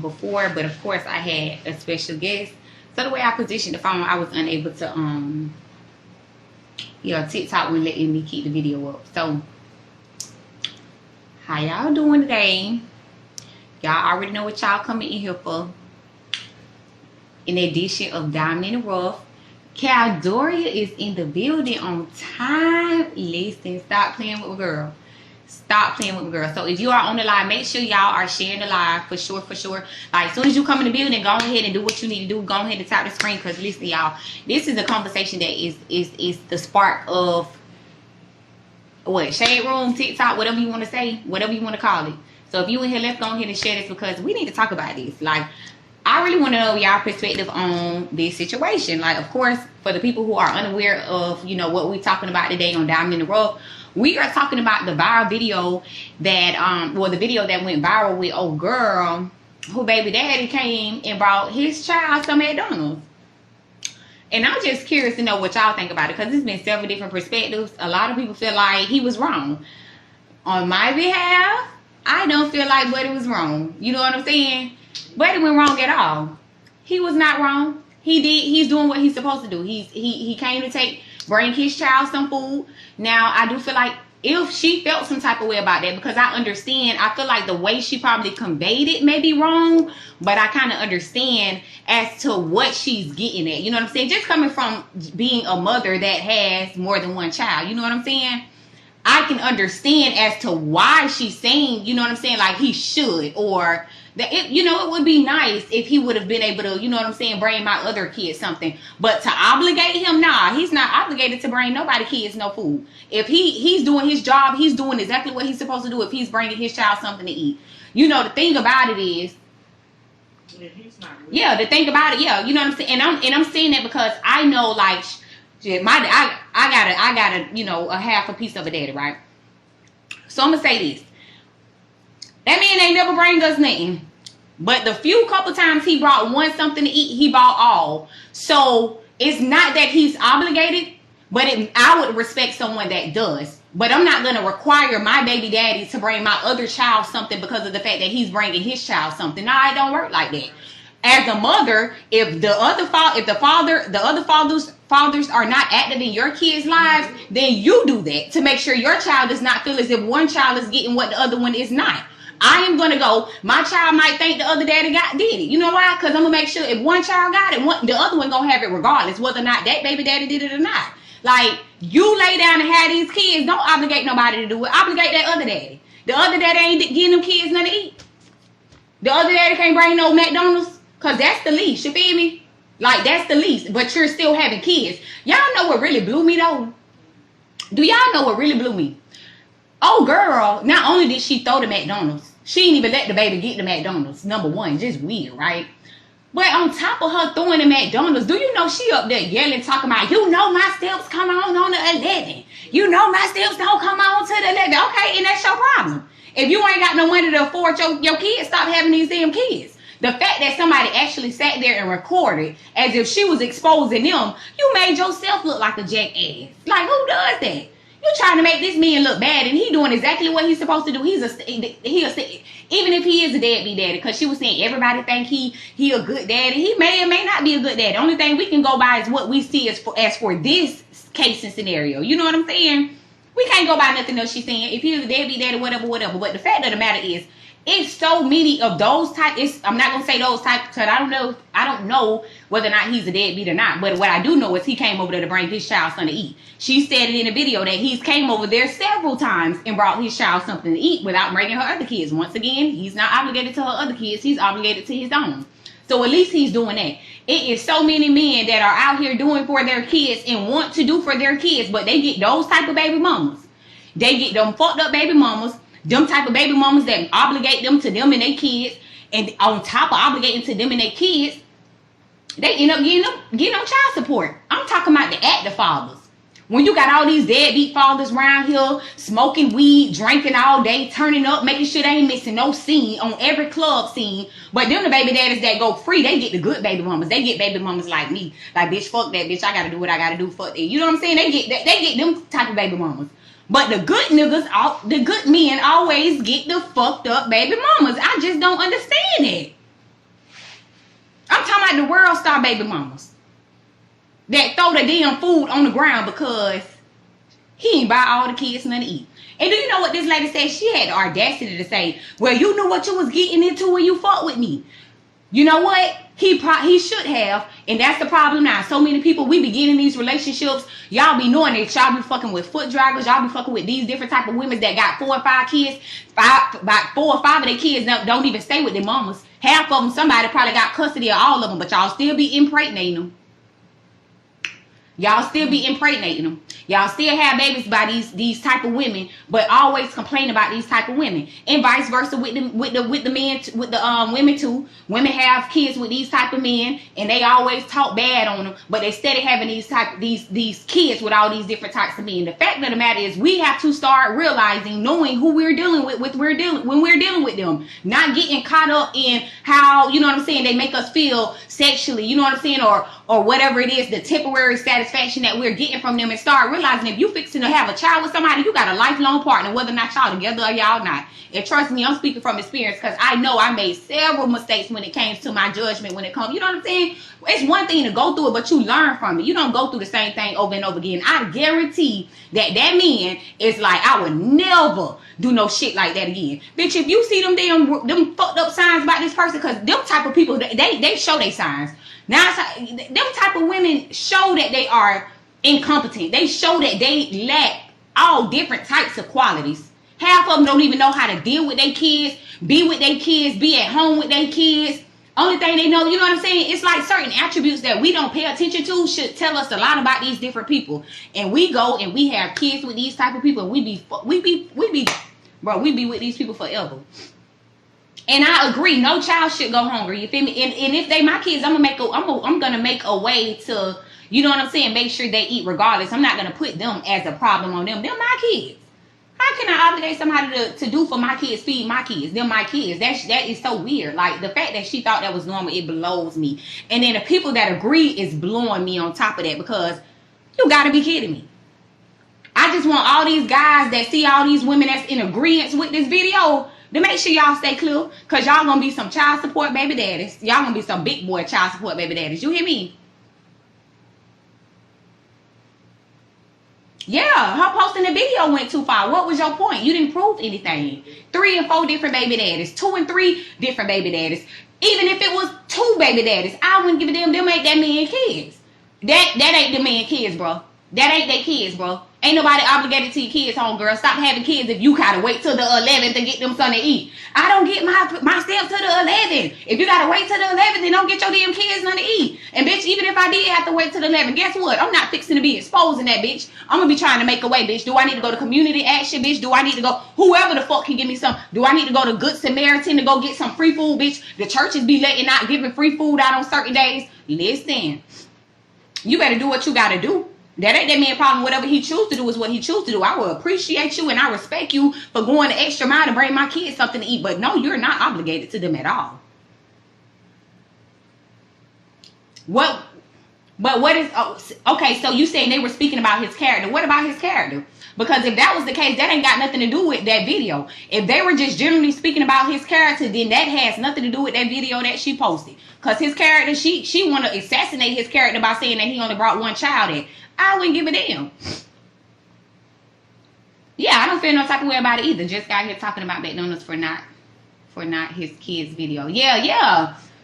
before, but of course I had a special guest. So the way I positioned the phone, I was unable to TikTok wouldn't letting me keep the video up. So how y'all doing today? Y'all already know what y'all coming in here for. In addition of Diamond in the Rough, Caldoria is in the building on time. Listen, stop playing with a girl. Stop playing with a girl. So if you are on the live, make sure y'all are sharing the live for sure. Like as soon as you come in the building, go ahead and do what you need to do. Go ahead and tap the screen, because listen, y'all, this is a conversation that is the spark of what, shade room, TikTok, whatever you want to say, whatever you want to call it. So if you in here, let's go ahead and share this, because we need to talk about this. Like, I really want to know y'all perspective on this situation. Like, of course, for the people who are unaware of, you know, what we're talking about today on Diamond in the Rough, we are talking about the viral video that, the video that went viral with old girl who baby daddy came and brought his child some McDonald's. And I'm just curious to know what y'all think about it, because there's been several different perspectives. A lot of people feel like he was wrong. On my behalf, I don't feel like Buddy was wrong. You know what I'm saying? Buddy went wrong at all. He was not wrong. He's doing what he's supposed to do. He came to bring his child some food. Now, I do feel like if she felt some type of way about that, because I understand, I feel like the way she probably conveyed it may be wrong, but I kind of understand as to what she's getting at. You know what I'm saying? Just coming from being a mother that has more than one child. You know what I'm saying? I can understand as to why she's saying, you know what I'm saying, like he should, or that it, you know, it would be nice if he would have been able to, you know what I'm saying, bring my other kids something. But to obligate him, nah, he's not obligated to bring nobody kids no food. If he's doing his job, he's doing exactly what he's supposed to do if he's bringing his child something to eat. You know, the thing about it is, yeah, the thing about it, yeah, you know what I'm saying, and I'm saying that because I know, like, I got a, you know, a half a piece of a daddy, right? So I'm gonna say this. That man ain't never bring us nothing. But the few couple times he brought one something to eat, he bought all. So it's not that he's obligated, but I would respect someone that does. But I'm not gonna require my baby daddy to bring my other child something because of the fact that he's bringing his child something. No, it don't work like that. As a mother, if the other fathers are not active in your kids' lives, then you do that to make sure your child does not feel as if one child is getting what the other one is not. I am going to go, my child might think the other daddy did it. You know why? Because I'm going to make sure if one child got it, the other one going to have it regardless, whether or not that baby daddy did it or not. Like, you lay down and have these kids, don't obligate nobody to do it. Obligate that other daddy. The other daddy ain't getting them kids nothing to eat. The other daddy can't bring no McDonald's, because that's the least, you feel me? Like, that's the least, but you're still having kids. Y'all know what really blew me, though? Do y'all know what really blew me? Oh, girl, not only did she throw the McDonald's, she didn't even let the baby get the McDonald's. Number one, just weird, right? But on top of her throwing the McDonald's, do you know she up there yelling, talking about, you know my steps come on the 11. You know my steps don't come on to the 11. Okay, and that's your problem. If you ain't got no money to afford your kids, stop having these damn kids. The fact that somebody actually sat there and recorded as if she was exposing them, you made yourself look like a jackass. Like, who does that? You trying to make this man look bad, and he doing exactly what he's supposed to do. Even if he is a deadbeat daddy, because she was saying everybody think he a good daddy. He may or may not be a good daddy. The only thing we can go by is what we see as for this case and scenario. You know what I'm saying? We can't go by nothing else she's saying. If he's a deadbeat daddy, whatever. But the fact of the matter is, it's so many of those types. I'm not gonna say those types because I don't know whether or not he's a deadbeat or not. But what I do know is he came over there to bring his child something to eat. She said it in a video that he's came over there several times and brought his child something to eat without bringing her other kids. Once again, he's not obligated to her other kids. He's obligated to his own. So at least he's doing that. It is so many men that are out here doing for their kids and want to do for their kids, but they get those type of baby mamas. They get them fucked up baby mamas. Them type of baby mamas that obligate them to them and their kids, and on top of obligating to them and their kids, they end up getting them child support. I'm talking about the active fathers. When you got all these deadbeat fathers around here smoking weed, drinking all day, turning up, making sure they ain't missing no scene on every club scene. But them the baby daddies that go free, they get the good baby mamas. They get baby mamas like me. Like, bitch, fuck that, bitch. I gotta do what I gotta do. Fuck that. You know what I'm saying? They get them type of baby mamas. But the good niggas, the good men always get the fucked up baby mamas. I just don't understand it. like the world star baby mamas that throw the damn food on the ground because he ain't buy all the kids nothing to eat. And do you know what this lady said? She had the audacity to say, well, you knew what you was getting into when you fought with me. You know what? He should have. And that's the problem now. So many people, we be getting in these relationships. Y'all be knowing that y'all be fucking with foot draggers. Y'all be fucking with these different type of women that got 4 or 5 kids. About 4 or 5 of their kids don't even stay with their mamas. Half of them, somebody probably got custody of all of them. But y'all still be impregnating them. Y'all still be impregnating them. Y'all still have babies by these type of women, but always complain about these type of women, and vice versa with the women too. Women have kids with these type of men, and they always talk bad on them, but they steady having these kids with all these different types of men. The fact of the matter is, we have to start realizing, knowing who we're dealing with when we're dealing with them, not getting caught up in how, you know what I'm saying, they make us feel sexually, you know what I'm saying, or whatever it is, the temporary satisfaction that we're getting from them, and start realizing if you fixing to have a child with somebody, you got a lifelong partner, whether or not y'all together or y'all not. And trust me, I'm speaking from experience, because I know I made several mistakes when it came to my judgment when it comes, you know what I'm saying? It's one thing to go through it, but you learn from it. You don't go through the same thing over and over again. I guarantee that man is like, I would never do no shit like that again. Bitch, if you see them fucked up signs about this person, because them type of people, they show their signs. Now, them type of women show that they are incompetent. They show that they lack all different types of qualities. Half of them don't even know how to deal with their kids, be with their kids, be at home with their kids. Only thing they know, you know what I'm saying? It's like certain attributes that we don't pay attention to should tell us a lot about these different people. And we go and we have kids with these type of people, and we be with these people forever. And I agree, no child should go hungry. You feel me? And if they my kids, I'm gonna make a way to, you know what I'm saying, make sure they eat regardless. I'm not gonna put them as a problem on them. They're my kids. How can I obligate somebody to do for my kids, feed my kids? They're my kids. That is so weird. Like, the fact that she thought that was normal, it blows me. And then the people that agree is blowing me on top of that, because you gotta be kidding me. I just want all these guys that see all these women that's in agreement with this video to make sure y'all stay clear, because y'all gonna be some child support baby daddies. Y'all gonna be some big boy child support baby daddies. You hear me? Yeah, her posting the video went too far. What was your point? You didn't prove anything. 3 and 4 different baby daddies. 2 and 3 different baby daddies. Even if it was 2 baby daddies, I wouldn't give a damn. Them ain't that man kids. That ain't the man kids, bro. That ain't their kids, bro. Ain't nobody obligated to your kids, homegirl. Stop having kids if you gotta wait till the 11th to get them something to eat. I don't get my stamp till the 11th. If you gotta wait till the 11th, then don't get your damn kids nothing to eat. And bitch, even if I did have to wait till the 11th, guess what? I'm not fixing to be exposing that bitch. I'm gonna be trying to make a way, bitch. Do I need to go to community action, bitch? Do I need to go, whoever the fuck can give me some? Do I need to go to Good Samaritan to go get some free food, bitch? The churches be letting out, giving free food out on certain days. Listen, you better do what you gotta do. That ain't that man problem. Whatever he choose to do is what he choose to do. I will appreciate you and I respect you for going the extra mile to bring my kids something to eat. But no, you're not obligated to them at all. What is, okay, so you saying they were speaking about his character. What about his character? Because if that was the case, that ain't got nothing to do with that video. If they were just generally speaking about his character, then that has nothing to do with that video that she posted. Because his character, she want to assassinate his character by saying that he only brought 1 child in. I wouldn't give a damn. Yeah, I don't feel no type of way about it either. Just got here talking about McDonald's for not his kids' video. Yeah,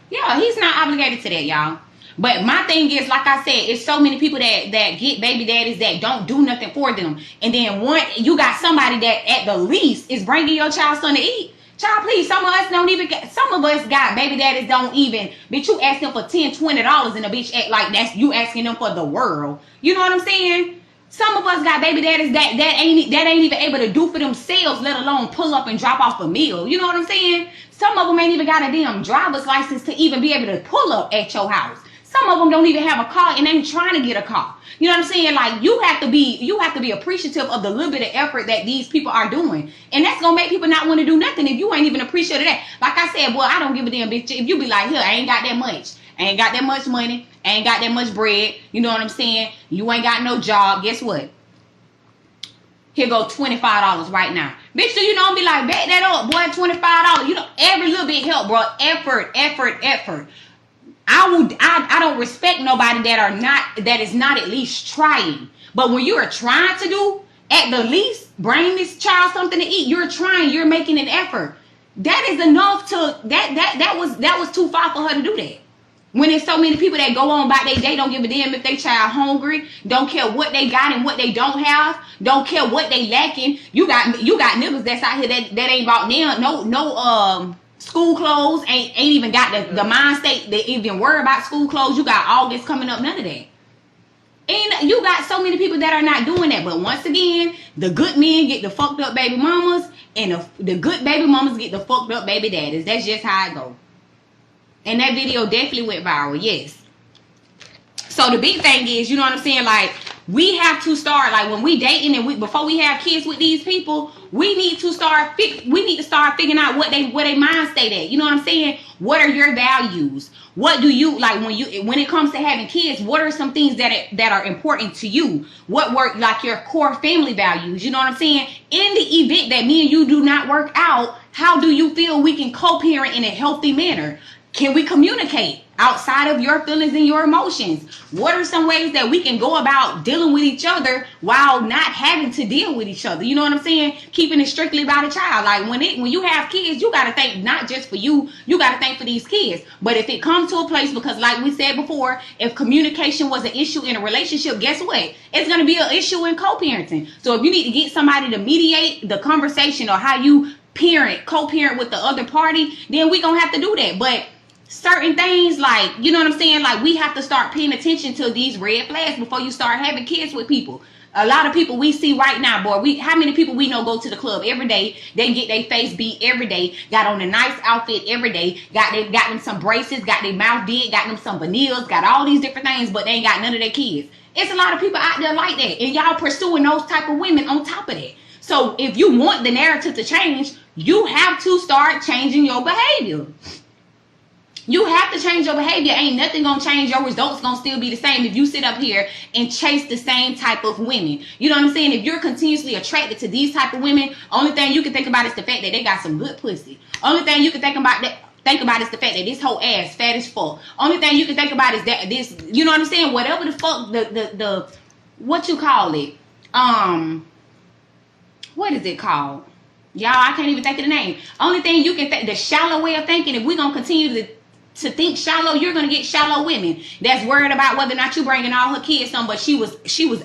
he's not obligated to that, y'all. But my thing is, like I said, it's so many people that get baby daddies that don't do nothing for them. And then you got somebody that at the least is bringing your child something to eat. Child, please, some of us got baby daddies don't even, bitch, you ask them for $10, $20 and a bitch act like that's you asking them for the world. You know what I'm saying? Some of us got baby daddies that ain't even able to do for themselves, let alone pull up and drop off a meal. You know what I'm saying? Some of them ain't even got a damn driver's license to even be able to pull up at your house. Some of them don't even have a car and ain't trying to get a car. You know what I'm saying? Like, you have to be appreciative of the little bit of effort that these people are doing. And that's gonna make people not want to do nothing if you ain't even appreciative of that. Like I said, boy, I don't give a damn, bitch. If you be like, here, I ain't got that much. I ain't got that much money. I ain't got that much bread. You know what I'm saying? You ain't got no job. Guess what? Here go $25 right now. Bitch, so you know, be like, bet that up, boy, $25. You know, every little bit help, bro. Effort. I don't respect nobody that is not at least trying. But when you are trying to do, at the least, bring this child something to eat, you're trying, you're making an effort. That is enough to that was too far for her to do that. When there's so many people that go on about their day, don't give a damn if they child hungry, don't care what they got and what they don't have, don't care what they lacking. You got niggas that's out here that ain't bought no school clothes, ain't even got the mind state that even worry about school clothes. You got August coming up, none of that. And you got so many people that are not doing that. But once again, the good men get the fucked up baby mamas, and the good baby mamas get the fucked up baby daddies. That's just how it goes. And that video definitely went viral, yes. So the big thing is, you know what I'm saying? Like, we have to start, like, when we dating and before we have kids with these people, we need to start figuring out what they mind state at. You know what I'm saying? What are your values? What do you like when it comes to having kids? What are some things that are important to you? What work, like your core family values? You know what I'm saying? In the event that me and you do not work out, how do you feel we can co-parent in a healthy manner? Can we communicate outside of your feelings and your emotions? What are some ways that we can go about dealing with each other while not having to deal with each other? You know what I'm saying? Keeping it strictly about a child. Like when you have kids, you got to think not just for you. You got to think for these kids. But if it comes to a place, because like we said before, if communication was an issue in a relationship, guess what? It's going to be an issue in co-parenting. So if you need to get somebody to mediate the conversation or how you co-parent with the other party, then we going to have to do that. But certain things, like, you know what I'm saying, like, we have to start paying attention to these red flags before you start having kids with people. A lot of people we see right now, boy, how many people we know go to the club every day, they get their face beat every day, got on a nice outfit every day, got them some braces, got their mouth did, got them some veneers, got all these different things, but they ain't got none of their kids. It's a lot of people out there like that, and y'all pursuing those type of women on top of that. So if you want the narrative to change, you have to start changing your behavior. You have to change your behavior. Ain't nothing gonna change. Your results gonna still be the same if you sit up here and chase the same type of women. You know what I'm saying? If you're continuously attracted to these type of women, only thing you can think about is the fact that they got some good pussy. Only thing you can think about is the fact that this whole ass fat as fuck. Only thing you can think about is that this, you know what I'm saying? Whatever the fuck the what you call it? What is it called? Y'all, I can't even think of the name. Only thing you can think, the shallow way of thinking, if we're gonna continue to think shallow, you're gonna get shallow women that's worried about whether or not you bringing all her kids on. But she was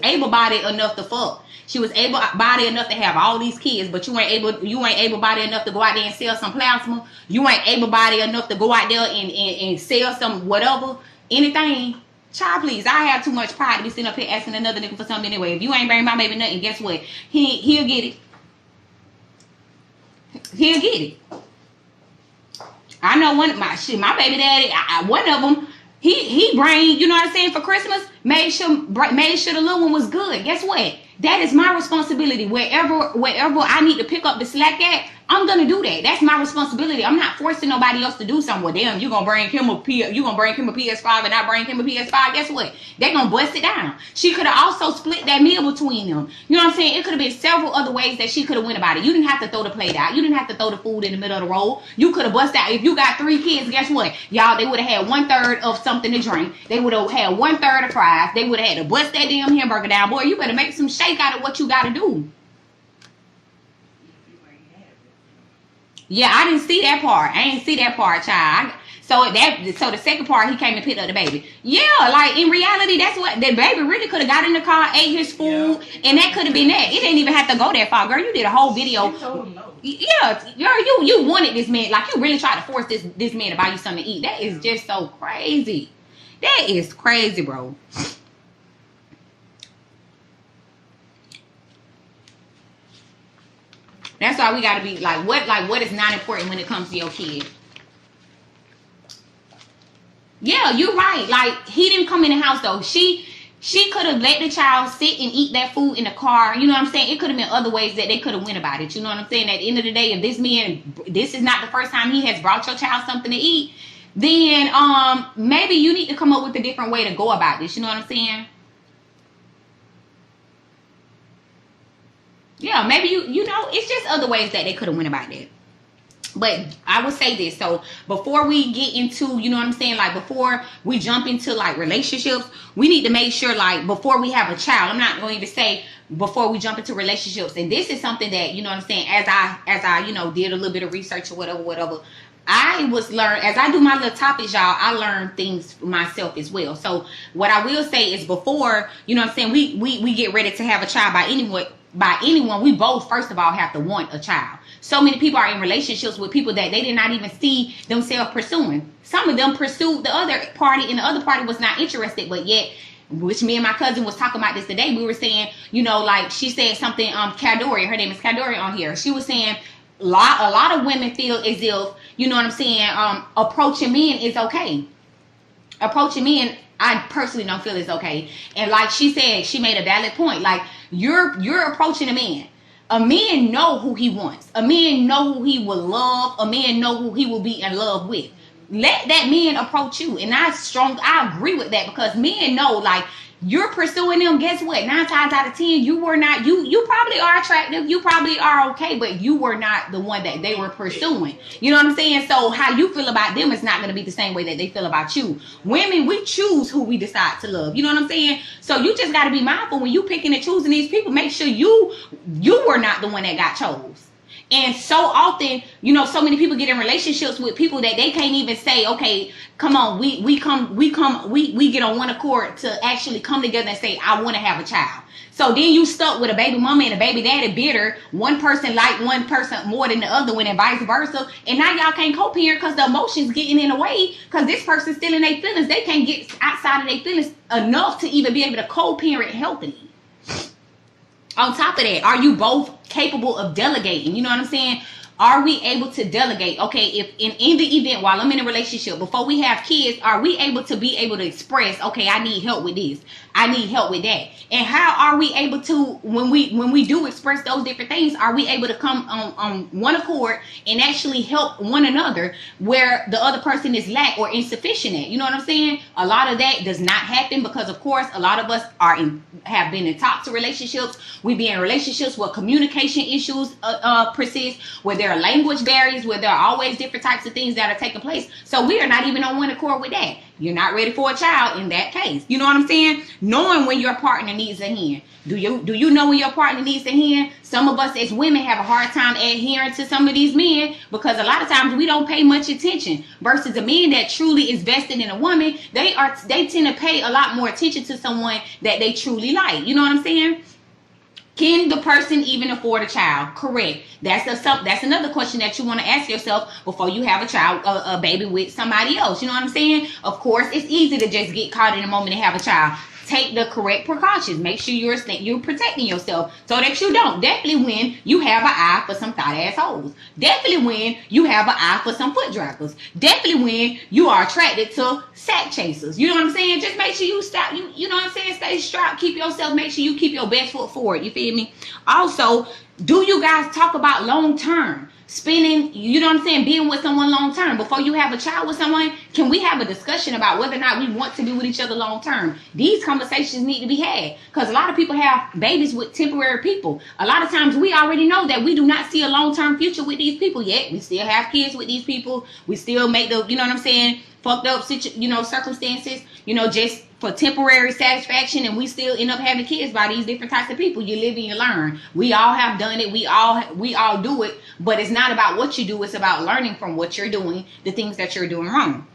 able-bodied enough to fuck. She was able-bodied enough to have all these kids, but you ain't able-bodied enough to go out there and sell some plasma. You ain't able-bodied enough to go out there and sell some whatever, anything. Child, please, I have too much pride to be sitting up here asking another nigga for something anyway. If you ain't bringing my baby nothing, guess what? He'll get it. He'll get it. I know my baby daddy, one of them, he bring, you know what I'm saying, for Christmas, made sure the little one was good. Guess what? That is my responsibility. Wherever I need to pick up the slack at, I'm gonna do that. That's my responsibility. I'm not forcing nobody else to do something. Well, damn, you gonna bring him a PS5 and I bring him a PS5. Guess what? They gonna bust it down. She could have also split that meal between them. You know what I'm saying? It could have been several other ways that she could have went about it. You didn't have to throw the plate out. You didn't have to throw the food in the middle of the road. You could have bust out. If you got 3 kids, guess what? Y'all, they would have had 1/3 of something to drink. They would have had 1/3 of fries. They would have had to bust that damn hamburger down. Boy, you better make some shake out of what you gotta do. Yeah, I didn't see that part. I ain't see that part, child. So the second part, he came and picked up the baby. Yeah, like in reality, that's what the baby really could have got in the car, ate his food, and that could have been that. It didn't even have to go that far, girl. You did a whole video. Yeah, girl, you wanted this man, like you really tried to force this man to buy you something to eat. That is just so crazy. That is crazy, bro. That's why we gotta be like what is not important when it comes to your kid. Yeah, you're right. Like, he didn't come in the house though. She could have let the child sit and eat that food in the car. You know what I'm saying? It could have been other ways that they could have went about it. You know what I'm saying? At the end of the day, if this is not the first time he has brought your child something to eat, then maybe you need to come up with a different way to go about this. You know what I'm saying? Yeah, maybe you know, it's just other ways that they could have went about that. But I would say this. So before we get into, you know what I'm saying, like before we jump into like relationships, we need to make sure, like before we have a child, I'm not going to say before we jump into relationships. And this is something that, you know what I'm saying, as I you know, did a little bit of research or whatever, I was learn as I do my little topics, y'all, I learn things myself as well. So what I will say is before, you know what I'm saying, we get ready to have a child by anyone, we both first of all have to want a child. So many people are in relationships with people that they did not even see themselves pursuing. Some of them pursued the other party and the other party was not interested, but yet, which me and my cousin was talking about this today, we were saying, you know, like she said something, Cadori, her name is Cadori on here. She was saying a lot of women feel as if, you know what I'm saying, approaching men is okay. Approaching men, I personally don't feel it's okay. And like she said, she made a valid point. Like you're approaching a man. A man know who he wants. A man know who he will love. A man know who he will be in love with. Let that man approach you. And I agree with that, because men know, like, you're pursuing them. Guess what? 9 times out of 10, you were not, you probably are attractive. You probably are okay, but you were not the one that they were pursuing. You know what I'm saying? So how you feel about them is not going to be the same way that they feel about you. Women, we choose who we decide to love. You know what I'm saying? So you just got to be mindful when you picking and choosing these people. Make sure you were not the one that got chose. And so often, you know, so many people get in relationships with people that they can't even say, okay, come on, we get on one accord to actually come together and say, I want to have a child. So then you stuck with a baby mama and a baby daddy bitter. One person like one person more than the other one, and vice versa. And now y'all can't co-parent because the emotions getting in the way, because this person's still in their feelings. They can't get outside of their feelings enough to even be able to co-parent healthily. On top of that, are you both capable of delegating? You know what I'm saying? Are we able to delegate? Okay, if in the event while I'm in a relationship, before we have kids, are we able to express, okay, I need help with this, I need help with that? And how are we able to, when we do express those different things, are we able to come on one accord and actually help one another where the other person is lack or insufficient at? You know what I'm saying? A lot of that does not happen because, of course, a lot of us have been in toxic relationships. We be in relationships where communication issues persist, where there are language barriers, where there are always different types of things that are taking place. So we are not even on one accord with that. You're not ready for a child in that case. You know what I'm saying? Knowing when your partner needs a hand. Do you know when your partner needs a hand? Some of us as women have a hard time adhering to some of these men because a lot of times we don't pay much attention. Versus a man that truly is vested in a woman, they tend to pay a lot more attention to someone that they truly like. You know what I'm saying? Can the person even afford a child? Correct. That's another question that you want to ask yourself before you have a child, a baby with somebody else. You know what I'm saying? Of course, it's easy to just get caught in a moment and have a child. Take the correct precautions. Make sure you're protecting yourself so that you don't. Definitely when you have an eye for some thought assholes. Definitely when you have an eye for some foot draggers. Definitely when you are attracted to sack chasers. You know what I'm saying? Just make sure you stop. You know what I'm saying? Stay strapped. Keep yourself. Make sure you keep your best foot forward. You feel me? Also, do you guys talk about long term? Spending, you know what I'm saying, being with someone long term. Before you have a child with someone, can we have a discussion about whether or not we want to be with each other long term? These conversations need to be had because a lot of people have babies with temporary people. A lot of times we already know that we do not see a long term future with these people yet. We still have kids with these people. We still make the, you know what I'm saying, fucked up circumstances, just for temporary satisfaction, and we still end up having kids by these different types of people. You live and you learn. We all have done it. We all do it, but it's not about what you do. It's about learning from what you're doing, the things that you're doing wrong.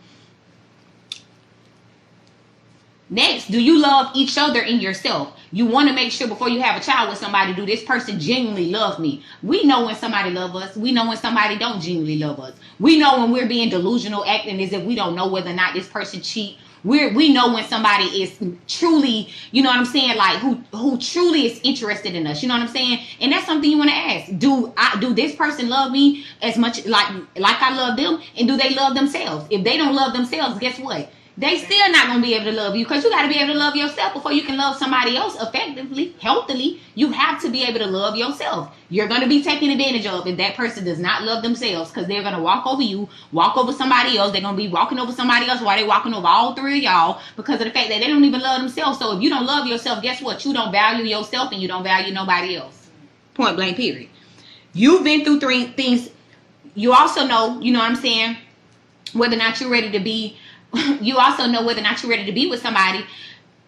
Next, do you love each other and yourself? You want to make sure before you have a child with somebody, do this person genuinely love me? We know when somebody loves us. We know when somebody don't genuinely love us. We know when we're being delusional, acting as if we don't know whether or not this person cheat. We know when somebody is truly, you know what I'm saying, like who truly is interested in us. You know what I'm saying? And that's something you want to ask. Do this person love me as much like I love them? And do they love themselves? If they don't love themselves, guess what? They still not going to be able to love you because you got to be able to love yourself before you can love somebody else effectively, healthily. You have to be able to love yourself. You're going to be taken advantage of if that person does not love themselves because they're going to walk over you, walk over somebody else. They're going to be walking over somebody else while they're walking over all three of y'all because of the fact that they don't even love themselves. So if you don't love yourself, guess what? You don't value yourself and you don't value nobody else. Point blank, period. You've been through things. you also know, you know what I'm saying, whether or not you're ready to be, you also know whether or not you're ready to be with somebody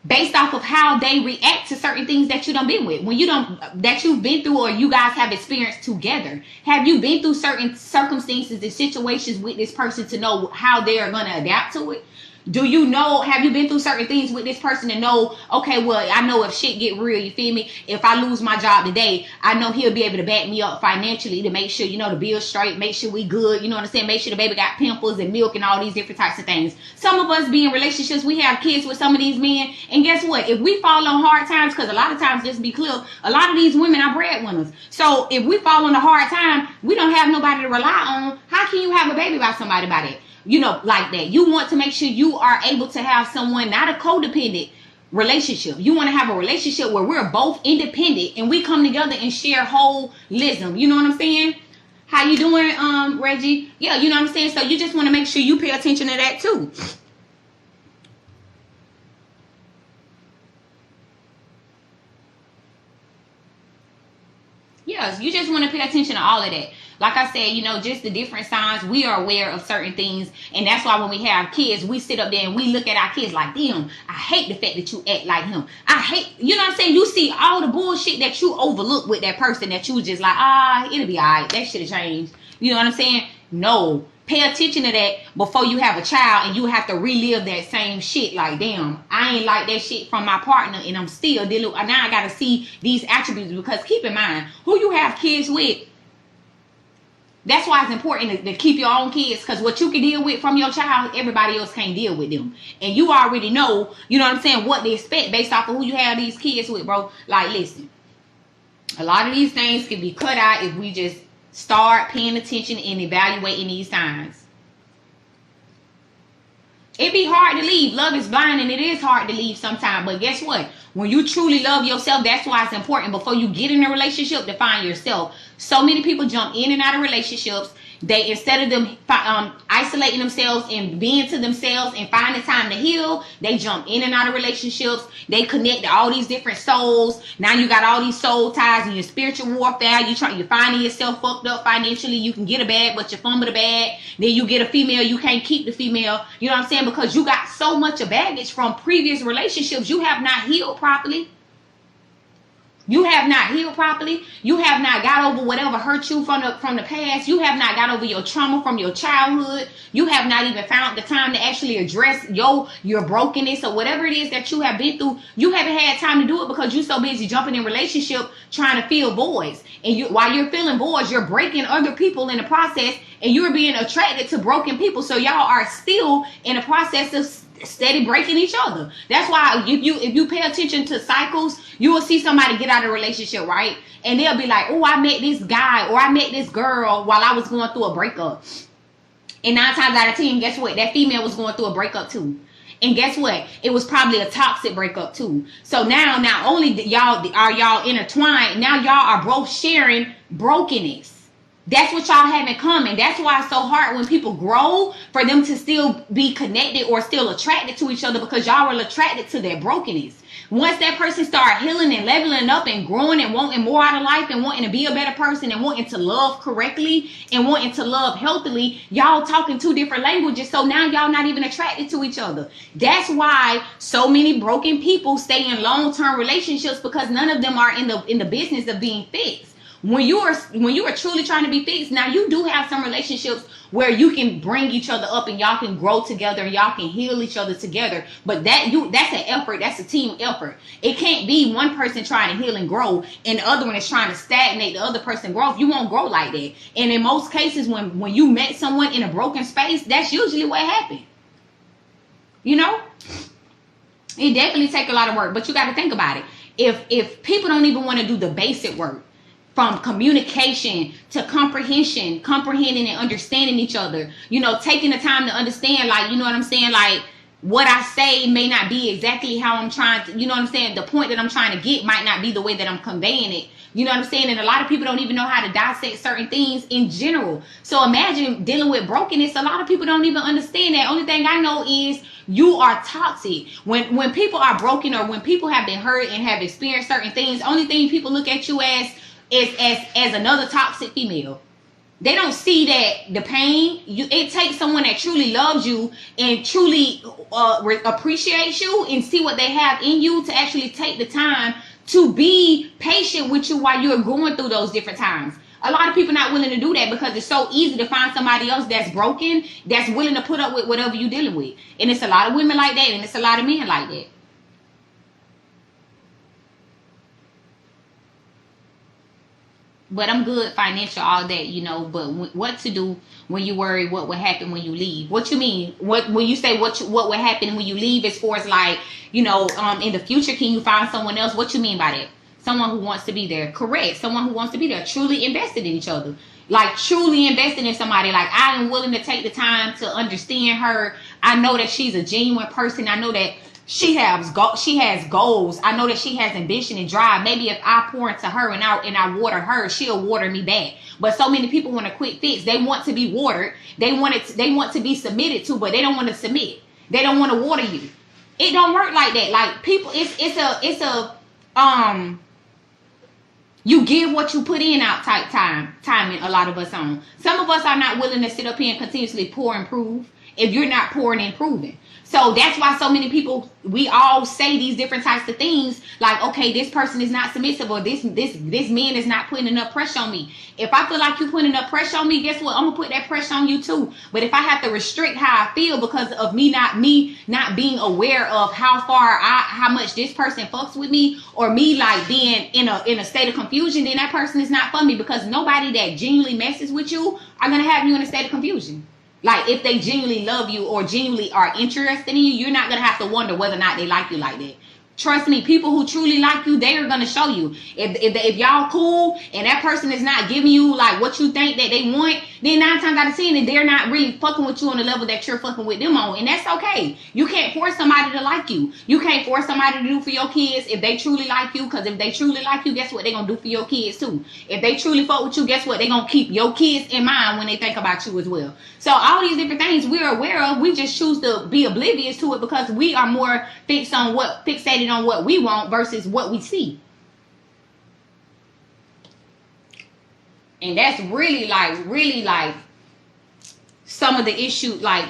based off of how they react to certain things that you done been with. When you don't, that you've been through or you guys have experienced together. Have you been through certain circumstances and situations with this person to know how they are going to adapt to it? Do you know, have you been through certain things with this person to know, okay, well, I know if shit get real, you feel me? If I lose my job today, I know he'll be able to back me up financially to make sure, you know, the bill's straight, make sure we good, you know what I'm saying? Make sure the baby got pimples and milk and all these different types of things. Some of us be in relationships, we have kids with some of these men, and guess what? If we fall on hard times, because a lot of times, just be clear, a lot of these women are breadwinners. So if we fall on a hard time, we don't have nobody to rely on. How can you have a baby by somebody by that? You know, like that. You want to make sure you are able to have someone, not a codependent relationship. You want to have a relationship where we're both independent and we come together and share holism. You know what I'm saying? How you doing, Reggie? Yeah, you know what I'm saying? So you just want to make sure you pay attention to that too. Yes, you just want to pay attention to all of that. Like I said, you know, just the different signs. We are aware of certain things. And that's why when we have kids, we sit up there and we look at our kids like, damn, I hate the fact that you act like him. I hate, you know what I'm saying? You see all the bullshit that you overlook with that person that you just like, it'll be all right. That should have changed. You know what I'm saying? No. Pay attention to that before you have a child and you have to relive that same shit. Like, damn, I ain't like that shit from my partner and I'm still dealing. Now I got to see these attributes, because keep in mind, who you have kids with, that's why it's important to keep your own kids, because what you can deal with from your child, everybody else can't deal with them. And you already know, you know what I'm saying, what they expect based off of who you have these kids with, bro. Like, listen, a lot of these things can be cut out if we just start paying attention and evaluating these signs. It be hard to leave. Love is blind, and it is hard to leave sometimes. But guess what? When you truly love yourself, that's why it's important before you get in a relationship to find yourself. So many people jump in and out of relationships. They, instead of them isolating themselves and being to themselves and finding time to heal, they jump in and out of relationships. They connect to all these different souls. Now you got all these soul ties in your spiritual warfare. You're finding yourself fucked up financially. You can get a bag, but you fumble the bag. Then you get a female, you can't keep the female. You know what I'm saying? Because you got so much of baggage from previous relationships. You have not healed properly. You have not healed properly. You have not got over whatever hurt you from the past. You have not got over your trauma from your childhood. You have not even found the time to actually address your brokenness or whatever it is that you have been through. You haven't had time to do it because you're so busy jumping in relationship trying to fill voids. And while you're filling voids, you're breaking other people in the process, and you're being attracted to broken people. So y'all are still in the process of steady breaking each other. That's why if you pay attention to cycles, you will see somebody get out of a relationship, right? And they'll be like, oh, I met this guy or I met this girl while I was going through a breakup. And 9 times out of 10, guess what? That female was going through a breakup too. And guess what? It was probably a toxic breakup too. So now, not only y'all intertwined, now y'all are both sharing brokenness. That's what y'all have in common. That's why it's so hard when people grow for them to still be connected or still attracted to each other, because y'all are attracted to their brokenness. Once that person start healing and leveling up and growing and wanting more out of life and wanting to be a better person and wanting to love correctly and wanting to love healthily, y'all talking 2 different languages. So now y'all not even attracted to each other. That's why so many broken people stay in long-term relationships, because none of them are in the business of being fixed. When you are truly trying to be fixed, now you do have some relationships where you can bring each other up and y'all can grow together and y'all can heal each other together. But that's an effort. That's a team effort. It can't be one person trying to heal and grow and the other one is trying to stagnate the other person's growth. You won't grow like that. And in most cases, when you met someone in a broken space, that's usually what happened. You know, it definitely takes a lot of work, but you got to think about it. If people don't even want to do the basic work, from communication to comprehension, comprehending and understanding each other, you know, taking the time to understand, like, you know what I'm saying? Like, what I say may not be exactly how I'm trying to, you know what I'm saying? The point that I'm trying to get might not be the way that I'm conveying it. You know what I'm saying? And a lot of people don't even know how to dissect certain things in general. So imagine dealing with brokenness. A lot of people don't even understand that. Only thing I know is you are toxic. When people are broken or when people have been hurt and have experienced certain things, only thing people look at you as another toxic female. They don't see that the pain. It takes someone that truly loves you and truly appreciates you and see what they have in you to actually take the time to be patient with you while you're going through those different times. A lot of people not willing to do that because it's so easy to find somebody else that's broken, that's willing to put up with whatever you're dealing with. And it's a lot of women like that, and it's a lot of men like that. But I'm good financial, all that, you know. But what to do when you worry what will happen when you leave? What you mean? What when you say what will happen when you leave, as far as like, you know, in the future, can you find someone else? What you mean by that? Someone who wants to be there. Correct. Someone who wants to be there. Truly invested in each other. Like truly invested in somebody. Like I am willing to take the time to understand her. I know that she's a genuine person. I know that she has goals. I know that she has ambition and drive. Maybe if I pour into her and I water her, she'll water me back. But so many people want a quick fix. They want to be watered. They want to be submitted to, but they don't want to submit. They don't want to water you. It don't work like that. Like people, it's a you give what you put in out type timing a lot of us on. Some of us are not willing to sit up here and continuously pour and prove if you're not pouring and proving. So that's why so many people, we all say these different types of things like, okay, this person is not submissive, or this man is not putting enough pressure on me. If I feel like you're putting enough pressure on me, guess what? I'm gonna put that pressure on you too. But if I have to restrict how I feel because of me not being aware of how much this person fucks with me, or me like being in a state of confusion, then that person is not for me, because nobody that genuinely messes with you are gonna have you in a state of confusion. Like, if they genuinely love you or genuinely are interested in you, you're not going to have to wonder whether or not they like you like that. Trust me, people who truly like you, they are going to show you. If y'all cool and that person is not giving you like what you think that they want, then 9 times out of 10, they're not really fucking with you on the level that you're fucking with them on. And that's okay. You can't force somebody to like you. You can't force somebody to do for your kids if they truly like you. Because if they truly like you, guess what? They're going to do for your kids too. If they truly fuck with you, guess what? They're going to keep your kids in mind when they think about you as well. So all these different things we're aware of, we just choose to be oblivious to it because we are more fixated on what we want versus what we see. And that's really like some of the issue, like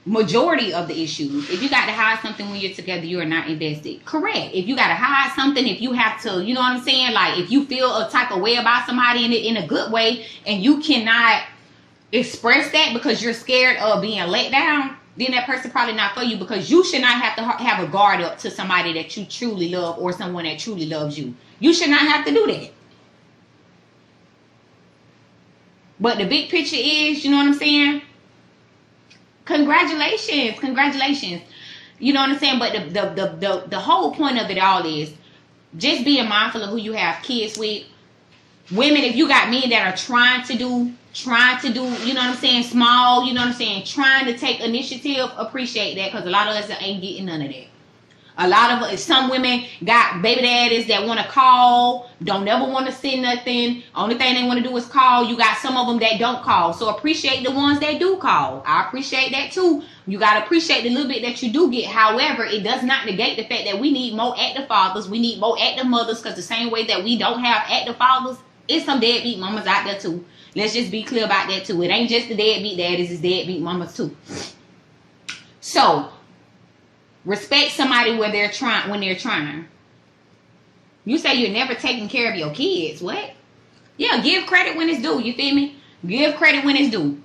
majority of the issues. If you got to hide something when you're together, you are not invested. Correct. If you got to hide something, if you have to, you know what I'm saying? Like if you feel a type of way about somebody in a good way and you cannot express that because you're scared of being let down, then that person probably not for you, because you should not have to have a guard up to somebody that you truly love or someone that truly loves you. You should not have to do that. But the big picture is, you know what I'm saying? Congratulations. You know what I'm saying? But the whole point of it all is just being mindful of who you have kids with. Women, if you got men that are trying to do, you know what I'm saying, small, you know what I'm saying, trying to take initiative, appreciate that, because a lot of us ain't getting none of that. A lot of some women got baby daddies that want to call, don't never want to say nothing. Only thing they want to do is call. You got some of them that don't call. So appreciate the ones that do call. I appreciate that too. You got to appreciate the little bit that you do get. However, it does not negate the fact that we need more active fathers. We need more active mothers, because the same way that we don't have active fathers, it's some deadbeat mamas out there too. Let's just be clear about that too. It ain't just the deadbeat daddies, it's deadbeat mamas too. So respect somebody when they're trying. You say you're never taking care of your kids. What? Yeah, give credit when it's due. You feel me? Give credit when it's due.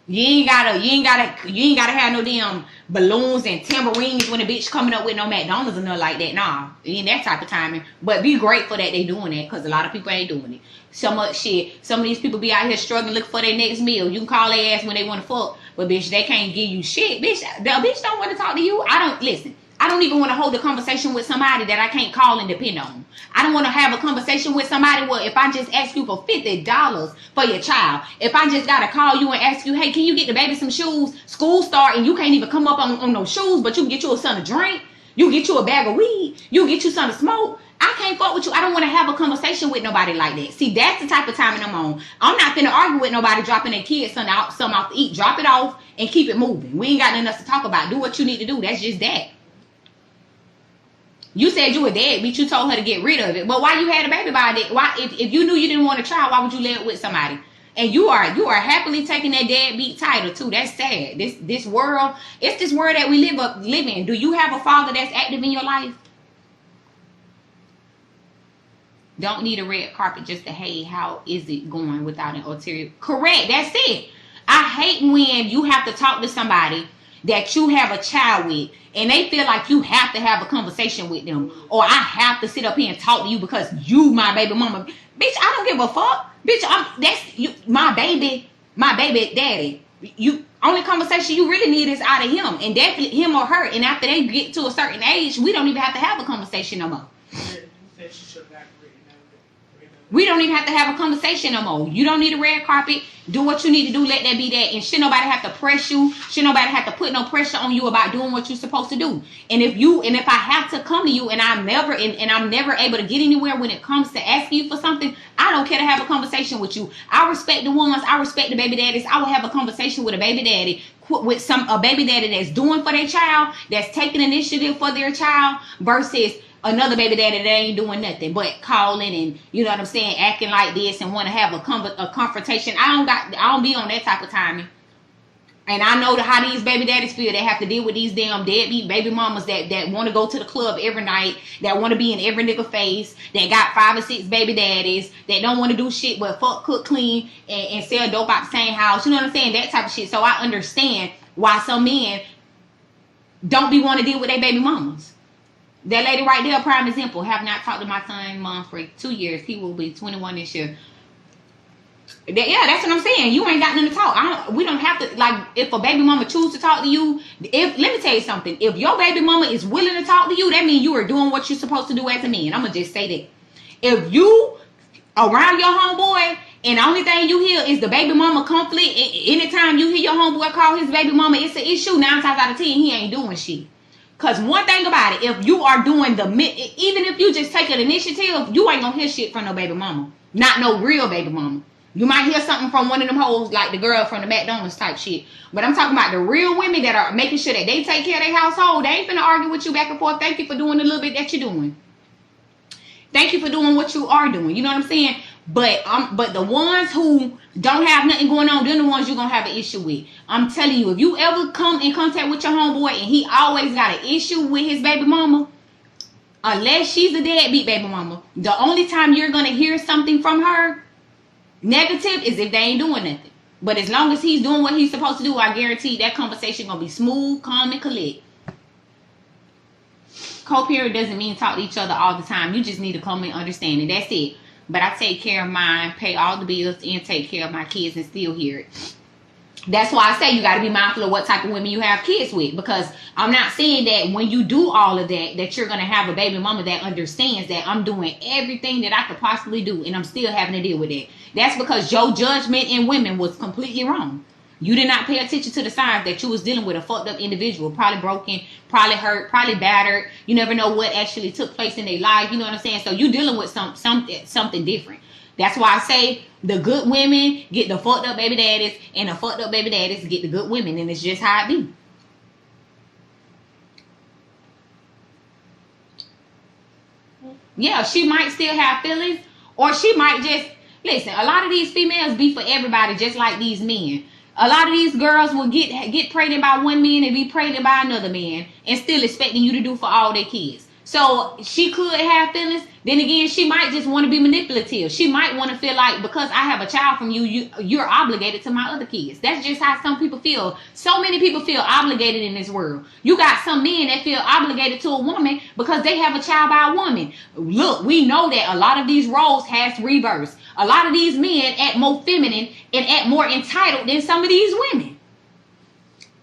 You ain't gotta have no damn balloons and tambourines when a bitch coming up with no McDonald's or nothing like that. Nah, ain't that type of timing. But be grateful that they doing that, because a lot of people ain't doing it. So much shit. Some of these people be out here struggling, looking for their next meal. You can call their ass when they want to fuck, but bitch, they can't give you shit. Bitch, the bitch don't want to talk to you. I don't even want to hold a conversation with somebody that I can't call and depend on. I don't want to have a conversation with somebody where if I just ask you for $50 for your child, if I just got to call you and ask you, hey, can you get the baby some shoes? School start and you can't even come up on those shoes, but you can get you a son a drink. You get you a bag of weed. You get you something to smoke. I can't fuck with you. I don't want to have a conversation with nobody like that. See, that's the type of timing I'm on. I'm not finna argue with nobody dropping their kids something off to eat. Drop it off and keep it moving. We ain't got nothing else to talk about. Do what you need to do. That's just that. You said you were deadbeat. You told her to get rid of it. But why you had a baby by that? Why, if you knew you didn't want a child, why would you lay it with somebody? And you are happily taking that deadbeat title too. That's sad. This world, it's this world that we live in. Do you have a father that's active in your life? Don't need a red carpet just to, hey, how is it going without an ulterior? Correct. That's it. I hate when you have to talk to somebody that you have a child with and they feel like you have to have a conversation with them, or I have to sit up here and talk to you because you my baby mama. Bitch, I don't give a fuck. Bitch, that's you, my baby daddy. You only conversation you really need is out of him, and definitely him or her. And after they get to a certain age, we don't even have to have a conversation no more. We don't even have to have a conversation no more. You don't need a red carpet. Do what you need to do. Let that be that. And should nobody have to press you. Should nobody have to put no pressure on you about doing what you're supposed to do. And if I have to come to you and I'm never able to get anywhere when it comes to asking you for something, I don't care to have a conversation with you. I respect the ones. I respect the baby daddies. I will have a conversation with a baby daddy, with a baby daddy that's doing for their child, that's taking initiative for their child, versus another baby daddy that ain't doing nothing but calling and, you know what I'm saying, acting like this and want to have a confrontation. I don't be on that type of timing. And I know how these baby daddies feel. They have to deal with these damn deadbeat baby mamas that want to go to the club every night, that want to be in every nigga face, that got 5 or 6 baby daddies, that don't want to do shit but fuck, cook, clean, and sell dope out the same house. You know what I'm saying? That type of shit. So I understand why some men don't be want to deal with their baby mamas. That lady right there, prime example. Have not talked to my son mom for 2 years. He will be 21 this year. Yeah, that's what I'm saying. You ain't got nothing to talk. We don't have to, like, if a baby mama choose to talk to you, let me tell you something. If your baby mama is willing to talk to you, that means you are doing what you're supposed to do as a man. I'm going to just say that. If you around your homeboy and the only thing you hear is the baby mama conflict, anytime you hear your homeboy call his baby mama, it's an issue. 9 times out of 10, he ain't doing shit. Because one thing about it, if you are doing even if you just take an initiative, you ain't going to hear shit from no baby mama. Not no real baby mama. You might hear something from one of them hoes, like the girl from the McDonald's type shit. But I'm talking about the real women that are making sure that they take care of their household. They ain't finna argue with you back and forth. Thank you for doing the little bit that you're doing. Thank you for doing what you are doing. You know what I'm saying? But the ones who don't have nothing going on, they're the ones you're going to have an issue with. I'm telling you, if you ever come in contact with your homeboy and he always got an issue with his baby mama, unless she's a deadbeat baby mama, the only time you're going to hear something from her negative is if they ain't doing nothing. But as long as he's doing what he's supposed to do, I guarantee that conversation going to be smooth, calm, and collect. Co-parent doesn't mean talk to each other all the time. You just need a common understanding. That's it. But I take care of mine, pay all the bills, and take care of my kids and still hear it. That's why I say you got to be mindful of what type of women you have kids with. Because I'm not saying that when you do all of that, that you're going to have a baby mama that understands that I'm doing everything that I could possibly do and I'm still having to deal with it. That's because your judgment in women was completely wrong. You did not pay attention to the signs that you was dealing with a fucked up individual, probably broken, probably hurt, probably battered. You never know what actually took place in their life. You know what I'm saying? So you dealing with something different. That's why I say the good women get the fucked up baby daddies and the fucked up baby daddies get the good women. And it's just how it be. Yeah, she might still have feelings, or she might just, listen, a lot of these females be for everybody just like these men. A lot of these girls will get pregnant by one man and be pregnant by another man and still expecting you to do for all their kids. So she could have feelings. Then again, she might just want to be manipulative. She might want to feel like because I have a child from you're obligated to my other kids. That's just how some people feel. So many people feel obligated in this world. You got some men that feel obligated to a woman because they have a child by a woman. Look, we know that a lot of these roles has reversed. A lot of these men act more feminine and act more entitled than some of these women.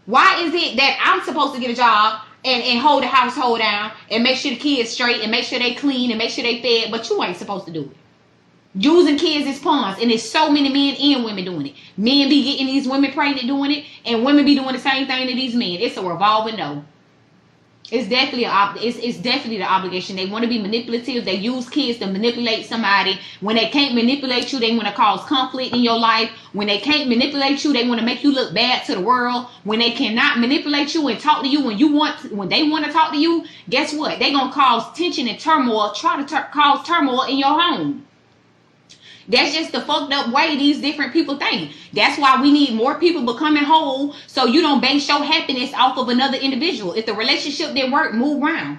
Why is it that I'm supposed to get a job and hold the household down and make sure the kids straight and make sure they clean and make sure they fed, but you ain't supposed to do it? Using kids as pawns, and there's so many men and women doing it. Men be getting these women pregnant doing it, and women be doing the same thing to these men. It's a revolving door. It's definitely the obligation. They want to be manipulative. They use kids to manipulate somebody. When they can't manipulate you, they want to cause conflict in your life. When they can't manipulate you, they want to make you look bad to the world. When they cannot manipulate you and talk to you when they want to talk to you, guess what? They're gonna cause tension and turmoil. Try to cause turmoil in your home. That's just the fucked up way these different people think. That's why we need more people becoming whole, so you don't base your happiness off of another individual. If the relationship didn't work, move around.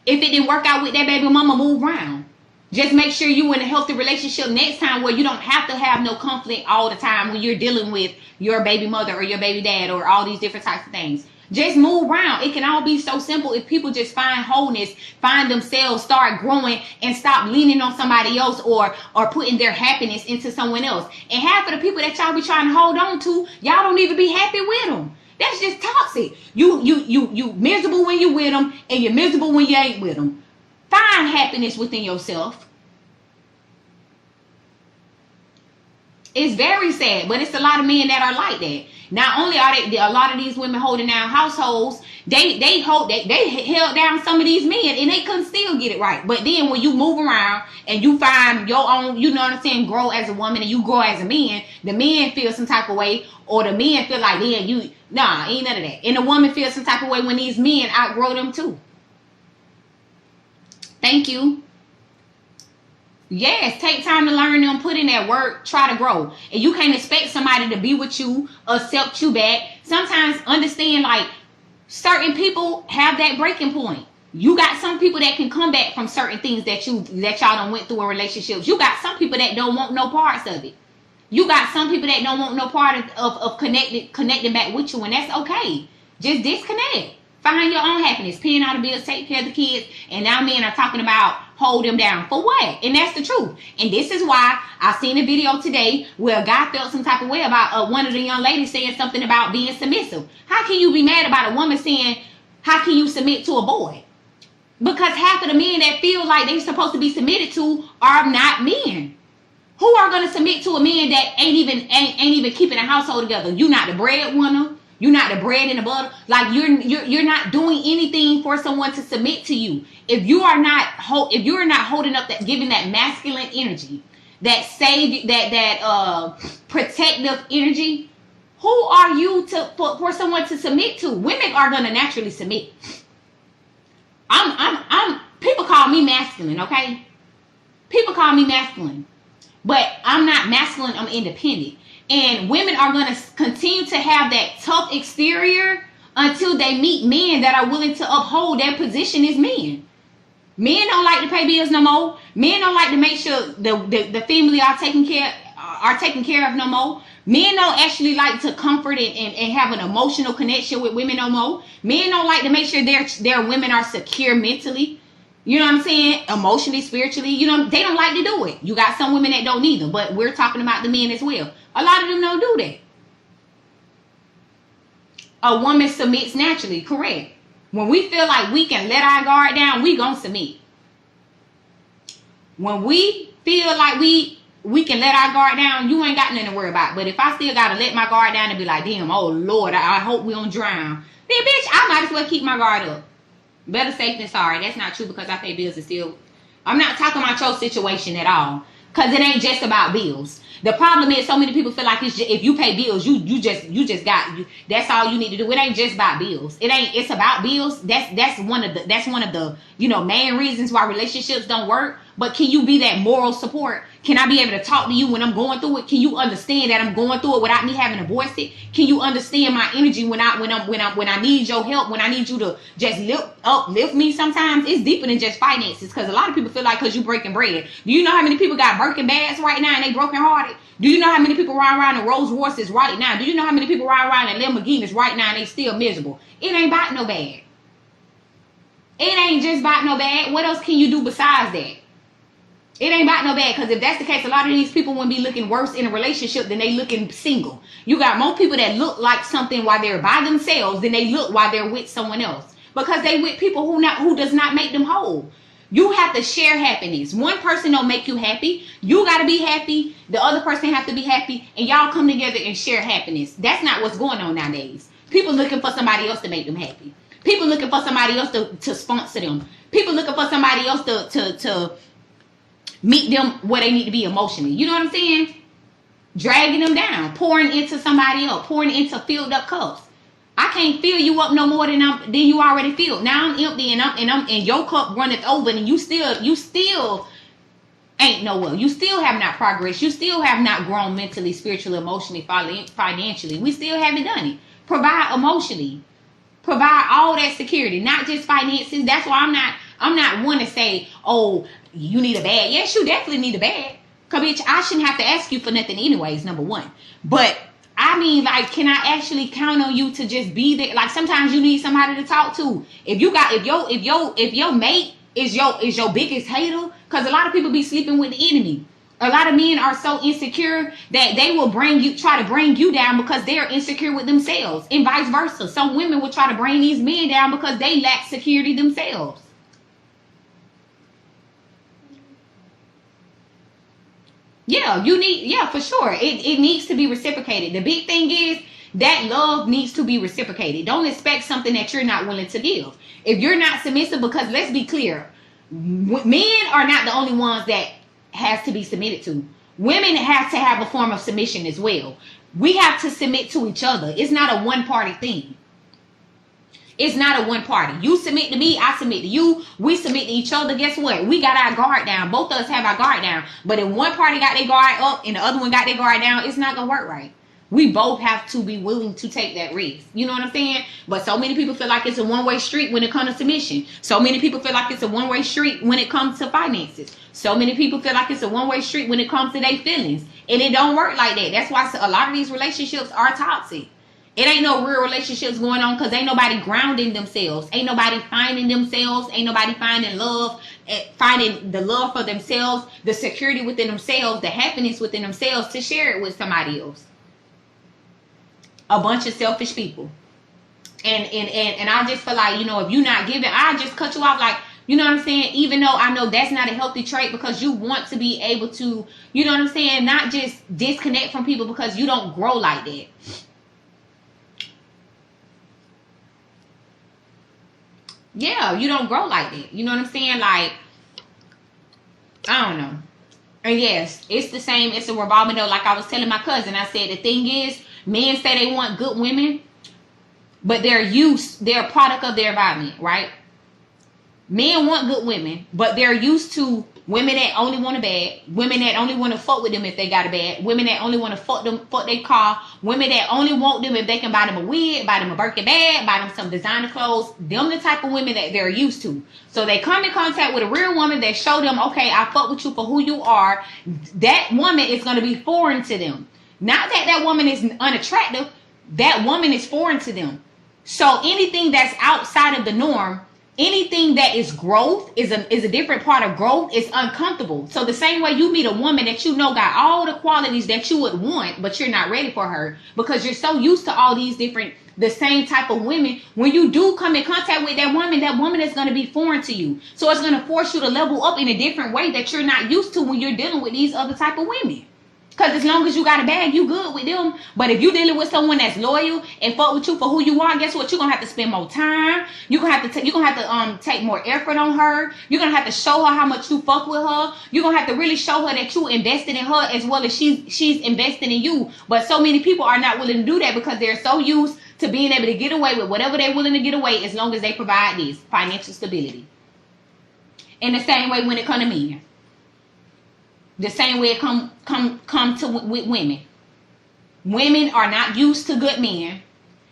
If it didn't work out with that baby mama, move around. Just make sure you in a healthy relationship next time, where you don't have to have no conflict all the time when you're dealing with your baby mother or your baby dad or all these different types of things. Just move around. It can all be so simple if people just find wholeness, find themselves, start growing, and stop leaning on somebody else or putting their happiness into someone else. And half of the people that y'all be trying to hold on to, y'all don't even be happy with them. That's just toxic. You miserable when you with them, and you're miserable when you ain't with them. Find happiness within yourself. It's very sad, but it's a lot of men that are like that. Not only are they, a lot of these women holding down households, they held down some of these men, and they couldn't still get it right. But then when you move around and you find your own, you know what I'm saying, grow as a woman and you grow as a man, the men feel some type of way, or the men feel like, yeah, ain't none of that. And the woman feels some type of way when these men outgrow them too. Thank you. Yes, take time to learn them, put in that work, try to grow. And you can't expect somebody to be with you, accept you back. Sometimes understand, like, certain people have that breaking point. You got some people that can come back from certain things that y'all done went through in relationships. You got some people that don't want no parts of it. You got some people that don't want no part of connecting back with you, and that's okay. Just disconnect. Find your own happiness, paying all the bills, take care of the kids, and now men are talking about hold them down. For what? And that's the truth. And this is why I seen a video today where a guy felt some type of way about one of the young ladies saying something about being submissive. How can you be mad about a woman saying, how can you submit to a boy? Because half of the men that feel like they're supposed to be submitted to are not men. Who are going to submit to a man that ain't even keeping a household together? You not the breadwinner. You're not the bread and the butter. Like you're not doing anything for someone to submit to you. If you are not holding up that, giving that masculine energy, that protective energy, who are you for someone to submit to? Women are gonna naturally submit. People call me masculine, okay? People call me masculine, but I'm not masculine. I'm independent. And women are going to continue to have that tough exterior until they meet men that are willing to uphold their position as men. Men don't like to pay bills no more. Men don't like to make sure the family are taken care of no more. Men don't actually like to comfort and have an emotional connection with women no more. Men don't like to make sure their women are secure mentally. You know what I'm saying? Emotionally, spiritually. You know, they don't like to do it. You got some women that don't either, but we're talking about the men as well. A lot of them don't do that. A woman submits naturally, correct. When we feel like we can let our guard down, we gonna submit. When we feel like we can let our guard down, you ain't got nothing to worry about. But if I still gotta let my guard down and be like, damn, oh Lord, I hope we don't drown, then bitch, I might as well keep my guard up. Better safe than sorry. That's not true, because I pay bills and still. I'm not talking about your situation at all, because it ain't just about bills. The problem is so many people feel like it's just, if you pay bills, you just got that's all you need to do. It ain't just about bills. It's about bills. That's one of the main reasons why relationships don't work. But can you be that moral support? Can I be able to talk to you when I'm going through it? Can you understand that I'm going through it without me having to voice it? Can you understand my energy when I need your help? When I need you to just lift me? Sometimes it's deeper than just finances, because a lot of people feel like because you breaking bread. Do you know how many people got Birkin bags right now and they broken hearted? Do you know how many people ride around in Rolls Royces right now? Do you know how many people ride around in Lamborghinis right now and they still miserable? It ain't about no bag. It ain't just about no bag. What else can you do besides that? It ain't about no bad, because if that's the case, a lot of these people wouldn't be looking worse in a relationship than they looking single. You got more people that look like something while they're by themselves than they look while they're with someone else, because they with people who does not make them whole. You have to share happiness. One person don't make you happy. You got to be happy. The other person have to be happy, and y'all come together and share happiness. That's not what's going on nowadays. People looking for somebody else to make them happy. People looking for somebody else to sponsor them. People looking for somebody else to meet them where they need to be emotionally. You know what I'm saying? Dragging them down, pouring into somebody else, pouring into filled up cups. I can't fill you up no more than you already filled. Now I'm empty and your cup runneth over, and you still ain't nowhere. You still have not progressed. You still have not grown mentally, spiritually, emotionally, financially. We still haven't done it. Provide emotionally. Provide all that security, not just finances. That's why I'm not one to say, oh, you need a bag. Yes, you definitely need a bag. Cause bitch, I shouldn't have to ask you for nothing anyways, number one. But I mean, like, can I actually count on you to just be there? Like, sometimes you need somebody to talk to. If your mate is your biggest hater, because a lot of people be sleeping with the enemy. A lot of men are so insecure that they will try to bring you down because they're insecure with themselves, and vice versa. Some women will try to bring these men down because they lack security themselves. Yeah, for sure. It needs to be reciprocated. The big thing is that love needs to be reciprocated. Don't expect something that you're not willing to give. If you're not submissive, because let's be clear, men are not the only ones that has to be submitted to. Women have to have a form of submission as well. We have to submit to each other. It's not a one-party thing. It's not a one party. You submit to me, I submit to you. We submit to each other. Guess what? We got our guard down. Both of us have our guard down. But if one party got their guard up and the other one got their guard down, it's not going to work right. We both have to be willing to take that risk. You know what I'm saying? But so many people feel like it's a one-way street when it comes to submission. So many people feel like it's a one-way street when it comes to finances. So many people feel like it's a one-way street when it comes to their feelings. And it don't work like that. That's why a lot of these relationships are toxic. It ain't no real relationships going on because ain't nobody grounding themselves. Ain't nobody finding themselves. Ain't nobody finding love, finding the love for themselves, the security within themselves, the happiness within themselves to share it with somebody else. A bunch of selfish people. And I just feel like, if you're not giving, I just cut you off. Like, you know what I'm saying? Even though I know that's not a healthy trait, because you want to be able to, you know what I'm saying? Not just disconnect from people because you don't grow like that. Yeah, you don't grow like that. You know what I'm saying? Like, I don't know. And yes, it's the same. It's a revolving door. Like I was telling my cousin, I said, the thing is, men say they want good women, but they're a product of their environment, right? Men want good women, but they're used to women that only want a bag, women that only want to fuck with them if they got a bag, women that only want to fuck their car, women that only want them if they can buy them a wig, buy them a Birkin bag, buy them some designer clothes. Them the type of women that they're used to. So they come in contact with a real woman that show them, okay, I fuck with you for who you are. That woman is going to be foreign to them. Not that woman is unattractive. That woman is foreign to them. So anything that's outside of the norm, anything that is growth is a different part of growth. It's uncomfortable. So the same way you meet a woman that got all the qualities that you would want, but you're not ready for her because you're so used to all these the same type of women. When you do come in contact with that woman is going to be foreign to you. So it's going to force you to level up in a different way that you're not used to when you're dealing with these other type of women. Because as long as you got a bag, you good with them. But if you're dealing with someone that's loyal and fuck with you for who you are, guess what? You're gonna have to spend more time. You're gonna have to take more effort on her. You're gonna have to show her how much you fuck with her. You're gonna have to really show her that you invested in her as well as she's invested in you. But so many people are not willing to do that because they're so used to being able to get away with whatever they're willing to get away as long as they provide this financial stability. In the same way when it comes to men. The same way it come to with women. Women are not used to good men.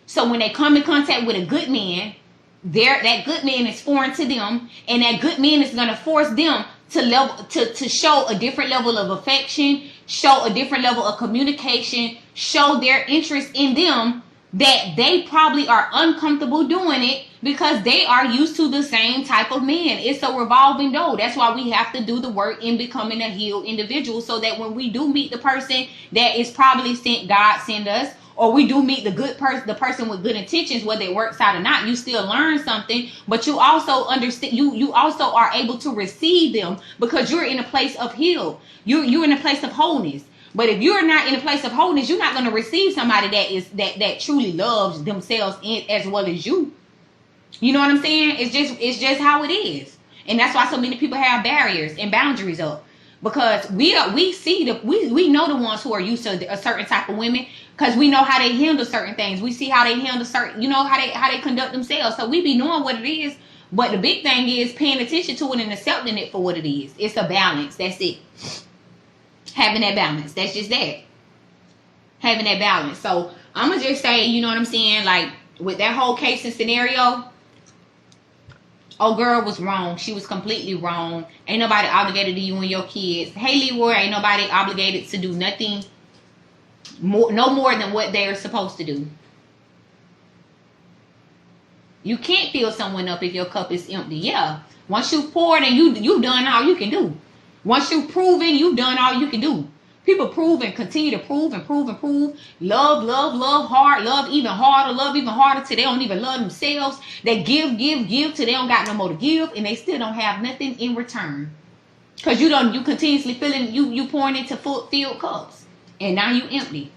So when they come in contact with a good man, that good man is foreign to them. And that good man is going to force them to show a different level of affection, show a different level of communication, show their interest in them that they probably are uncomfortable doing it because they are used to the same type of man. It's a revolving door. That's why we have to do the work in becoming a healed individual so that when we do meet the person that is probably God send us, or we do meet the good person, the person with good intentions, whether it works out or not, you still learn something, but you also understand, you also are able to receive them because you're in a place of heal. You're in a place of wholeness. But if you're not in a place of wholeness, you're not going to receive somebody that truly loves themselves as well as you. You know what I'm saying? It's just how it is. And that's why so many people have barriers and boundaries up. Because we know the ones who are used to a certain type of women because we know how they handle certain things. We see how they handle certain, how they conduct themselves. So we be knowing what it is. But the big thing is paying attention to it and accepting it for what it is. It's a balance. That's it. Having that balance. That's just that. Having that balance. So I'm going to just say, you know what I'm saying? Like with that whole case and scenario, oh, girl was wrong. She was completely wrong. Ain't nobody obligated to you and your kids. Hey, Leroy, ain't nobody obligated to do nothing more, no more than what they're supposed to do. You can't fill someone up if your cup is empty. Yeah. Once you've poured and you've done all you can do. Once you've proven, you've done all you can do. People prove and continue to prove and prove and prove. Love hard. Love even harder till they don't even love themselves. They give till they don't got no more to give, and they still don't have nothing in return. Because you continuously filling, you pouring into filled cups. And now you empty.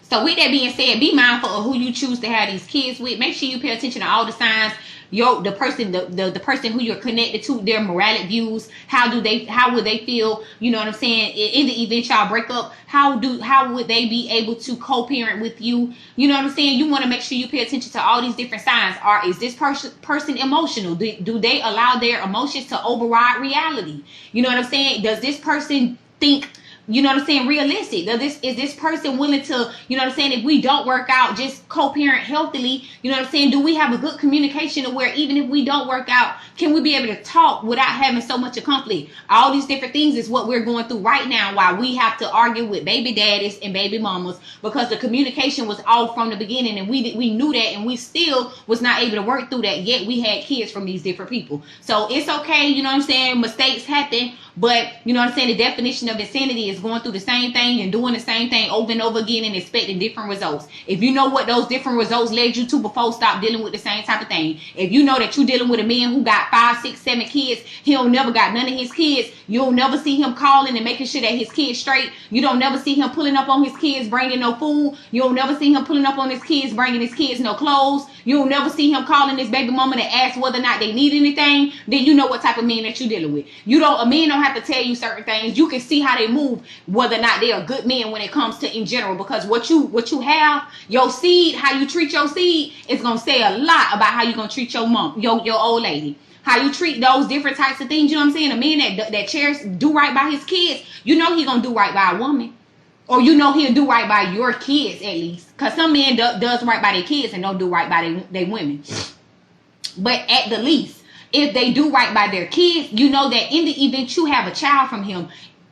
So with that being said, be mindful of who you choose to have these kids with. Make sure you pay attention to all the signs. The person who you're connected to, their morality views. How would they feel? You know what I'm saying? In the event y'all break up, how would they be able to co-parent with you? You know what I'm saying? You want to make sure you pay attention to all these different signs. Is this person emotional? Do they allow their emotions to override reality? You know what I'm saying? Does this person think, you know what I'm saying, realistic? Is this person willing to, you know what I'm saying, if we don't work out, just co-parent healthily? You know what I'm saying? Do we have a good communication to where even if we don't work out, can we be able to talk without having so much of conflict? All these different things is what we're going through right now, while we have to argue with baby daddies and baby mamas, because the communication was off from the beginning, and we knew that, and we still was not able to work through that, yet we had kids from these different people. So it's okay, you know what I'm saying? Mistakes happen, but you know what I'm saying? The definition of insanity is going through the same thing and doing the same thing over and over again and expecting different results. If you know what those different results led you to before, stop dealing with the same type of thing. If you know that you're dealing with a man who got 5, 6, 7 kids, he don't never got none of his kids, you'll never see him calling and making sure that his kids straight. You don't never see him pulling up on his kids bringing no food. You'll never see him pulling up on his kids bringing his kids no clothes. You'll never see him calling his baby mama to ask whether or not they need anything. Then you know what type of man that you're dealing with. A man don't have to tell you certain things. You can see how they move, whether or not they are good men when it comes to in general, because what you have, your seed, how you treat your seed is gonna say a lot about how you're gonna treat your mom, your old lady. How you treat those different types of things. You know what I'm saying? A man that cherishes, do right by his kids, you know he gonna do right by a woman. Or you know he'll do right by your kids at least. Because some men does right by their kids and don't do right by their women. But at the least, if they do right by their kids, you know that in the event you have a child from him,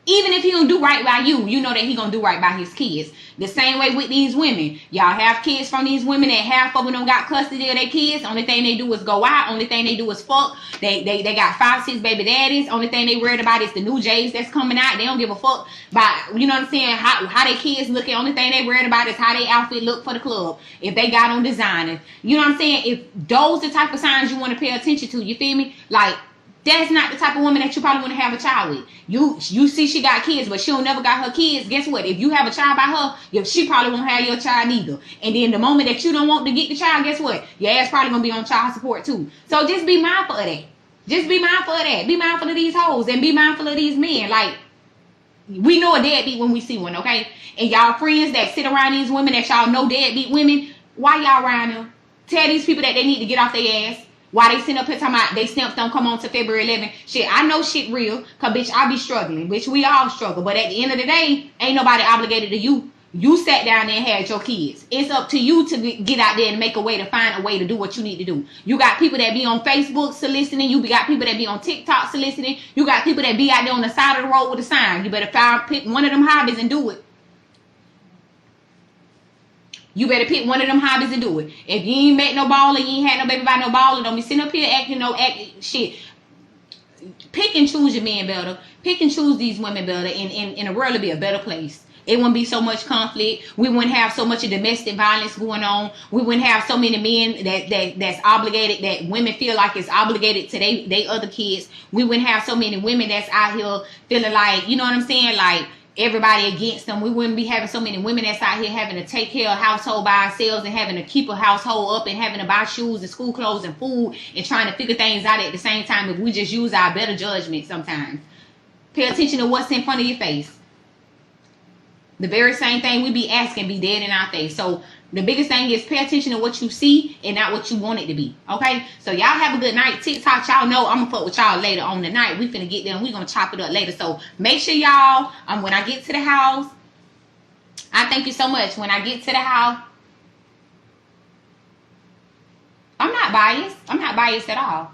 even if he don't do right by you, you know that he gonna do right by his kids. The same way with these women. Y'all have kids from these women that half of them don't got custody of their kids. Only thing they do is go out. Only thing they do is fuck. They got 5, 6 baby daddies. Only thing they worried about is the new J's that's coming out. They don't give a fuck about, you know what I'm saying, how their kids looking. Only thing they worried about is how their outfit look for the club. If they got on designer. You know what I'm saying? If those the type of signs you want to pay attention to, you feel me? Like, that's not the type of woman that you probably want to have a child with. You see she got kids, but she don't never got her kids. Guess what? If you have a child by her, she probably won't have your child either. And then the moment that you don't want to get the child, guess what? Your ass probably going to be on child support too. So just be mindful of that. Just be mindful of that. Be mindful of these hoes and be mindful of these men. Like, we know a deadbeat when we see one, okay? And y'all friends that sit around these women that y'all know deadbeat women, why y'all around them? Tell these people that they need to get off their ass. Why they sitting up here talking about they stamps don't come on to February 11th? Shit, I know shit real, because, bitch, I be struggling. Bitch, we all struggle. But at the end of the day, ain't nobody obligated to you. You sat down there and had your kids. It's up to you to get out there and make a way to find a way to do what you need to do. You got people that be on Facebook soliciting. You got people that be on TikTok soliciting. You got people that be out there on the side of the road with a sign. You better pick one of them hobbies and do it. You better pick one of them hobbies and do it. If you ain't met no baller, you ain't had no baby by no baller, don't be sitting up here acting shit. Pick and choose your men better. Pick and choose these women better, and the world will be a better place. It wouldn't be so much conflict. We wouldn't have so much of domestic violence going on. We wouldn't have so many men that's obligated, that women feel like it's obligated to they other kids. We wouldn't have so many women that's out here feeling like, you know what I'm saying, like everybody against them. We wouldn't be having so many women that's out here having to take care of household by ourselves and having to keep a household up and having to buy shoes and school clothes and food and trying to figure things out at the same time if we just use our better judgment sometimes. Pay attention to what's in front of your face. The very same thing we be asking be dead in our face. So The biggest thing is pay attention to what you see and not what you want it to be. Okay? So y'all have a good night. TikTok, y'all know I'm going to fuck with y'all later on the night. We finna get there and we going to chop it up later. So make sure y'all, when I get to the house, I thank you so much. When I get to the house, I'm not biased. I'm not biased at all.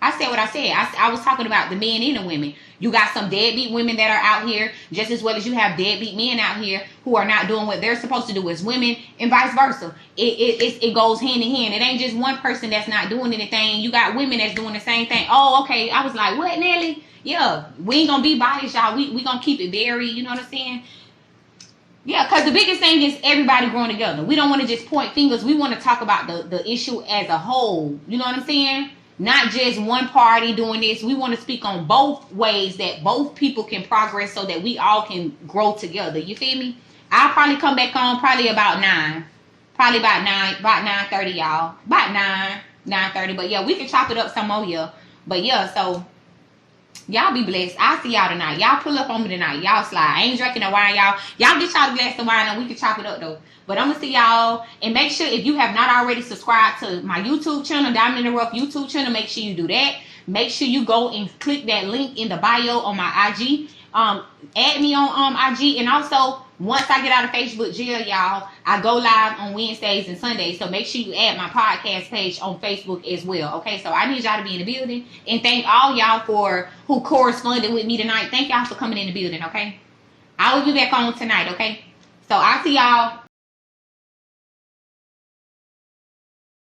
I said what I said. I was talking about the men and the women. You got some deadbeat women that are out here just as well as you have deadbeat men out here who are not doing what they're supposed to do as women, and vice versa. It goes hand in hand. It ain't just one person that's not doing anything. You got women that's doing the same thing. Oh, okay. I was like, what, Nelly? Yeah, we ain't gonna be biased, y'all. We gonna keep it very, you know what I'm saying? Yeah, because the biggest thing is everybody growing together. We don't want to just point fingers. We want to talk about the issue as a whole. You know what I'm saying? Not just one party doing this. We want to speak on both ways that both people can progress so that we all can grow together. You feel me? I'll probably come back on probably about 9. Probably about 9:30, y'all. About 9:30. But yeah, we can chop it up some more, yeah. But yeah, so y'all be blessed. I'll see y'all tonight. Y'all pull up on me tonight. Y'all slide. I ain't drinking no wine, y'all. Y'all get y'all a glass of wine and we can chop it up though. But I'm going to see y'all. And make sure if you have not already subscribed to my YouTube channel, Diamond in the Rough YouTube channel, make sure you do that. Make sure you go and click that link in the bio on my IG. Add me on IG. And also, once I get out of Facebook jail, y'all, I go live on Wednesdays and Sundays. So make sure you add my podcast page on Facebook as well. Okay, so I need y'all to be in the building. And thank all y'all for who corresponded with me tonight. Thank y'all for coming in the building, okay? I will be back on tonight, okay? So I'll see y'all